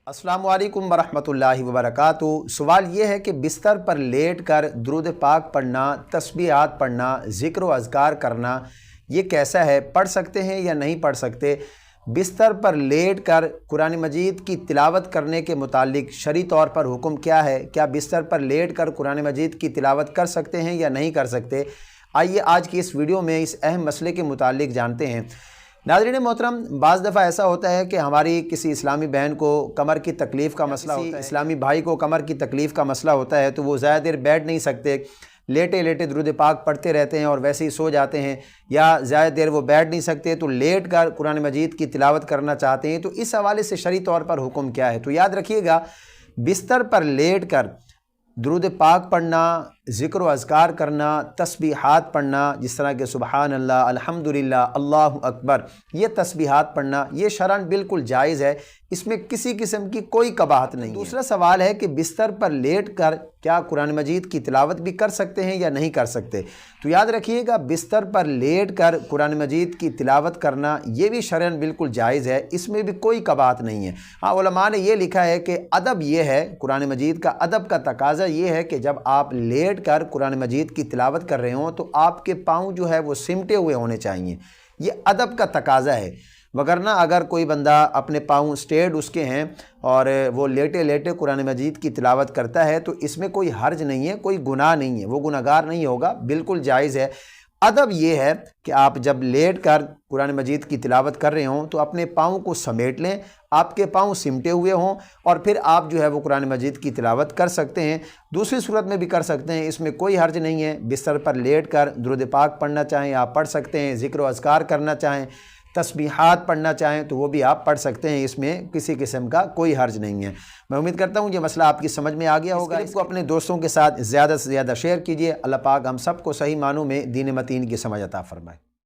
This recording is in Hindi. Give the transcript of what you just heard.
अस्सलामु अलैकुम वरहमतुल्लाहि वबरकातुहू। सवाल ये है कि बिस्तर पर लेट कर दुरूद पाक पढ़ना, तस्बीहात पढ़ना, ज़िक्र व अज़कार करना, ये कैसा है? पढ़ सकते हैं या नहीं पढ़ सकते? बिस्तर पर लेट कर कुरान मजीद की तिलावत करने के मुतालिक शरई तौर पर हुक्म क्या है? क्या बिस्तर पर लेट कर कुरान मजीद की तिलावत कर सकते हैं या नहीं कर सकते? आइए आज की इस वीडियो में इस अहम मसले के मुतालिक जानते हैं। नाज़रीन मोहतरम, बाज़ दफ़ा ऐसा होता है कि हमारी किसी इस्लामी बहन को कमर की तकलीफ़ का मसला होता है, इस्लामी भाई को कमर की तकलीफ़ का मसला होता है, तो वो ज़्यादा देर बैठ नहीं सकते, लेटे लेटे दुरूद पाक पढ़ते रहते हैं और वैसे ही सो जाते हैं, या ज़्यादा देर वो बैठ नहीं सकते तो लेट कर कुरान मजीद की तिलावत करना चाहते हैं। तो इस हवाले से शरई तौर पर हुक्म क्या है? तो याद रखिएगा, बिस्तर पर लेट कर दुरूद पाक पढ़ना, ज़िक्र व अज़कार करना, तस्बीहात पढ़ना, जिस तरह के सुबहान अल्लाह, अल्हम्दुलिल्लाह, अल्लाहु अकबर, ये तस्बीहात पढ़ना ये शरअन बिल्कुल जायज़ है, इसमें किसी किस्म की कोई कबाहत नहीं है। दूसरा सवाल है कि बिस्तर पर लेट कर क्या कुरान मजीद की तिलावत भी कर सकते हैं या नहीं कर सकते? तो याद रखिएगा, बिस्तर पर लेट कर कुरान मजीद की तिलावत करना ये भी शरअन बिल्कुल जायज़ है, इसमें भी कोई कबाहत नहीं है। हाँ, उलमा ने यह लिखा है कि अदब यह है, कुरान मजीद का अदब का तकाज़ा ये है कि जब आप लेट कर कुरान मजीद की तिलावत कर रहे हों तो आपके पाँव जो है वो सिमटे हुए होने चाहिए, ये अदब का तकाज़ा है। वगरना अगर कोई बंदा अपने पाँव स्ट्रेट उसके हैं और वो लेटे लेटे कुरान मजीद की तिलावत करता है तो इसमें कोई हर्ज नहीं है, कोई गुनाह नहीं है, वो गुनाहगार नहीं होगा, बिल्कुल जायज़ है। अदब ये है कि आप जब लेट कर कुरान मजीद की तिलावत कर रहे हों तो अपने पाँव को समेट लें, आपके पाँव सिमटे हुए हों, और फिर आप जो है वो कुरान मजीद की तिलावत कर सकते हैं। दूसरी सूरत में भी कर सकते हैं, इसमें कोई हर्ज नहीं है। बिस्तर पर लेट कर दुरूद पाक पढ़ना चाहें आप पढ़ सकते हैं, ज़िक्र व अज़कार करना चाहें, तस्बीहात पढ़ना चाहें तो वो भी आप पढ़ सकते हैं, इसमें किसी किस्म का कोई हर्ज नहीं है। मैं उम्मीद करता हूँ ये मसला आपकी समझ में आ गया होगा। इसको अपने दोस्तों के साथ ज़्यादा से ज़्यादा शेयर कीजिए। अल्लाह पाक हम सबको सही मानों में दीन मतीन की समझ अता फरमाए।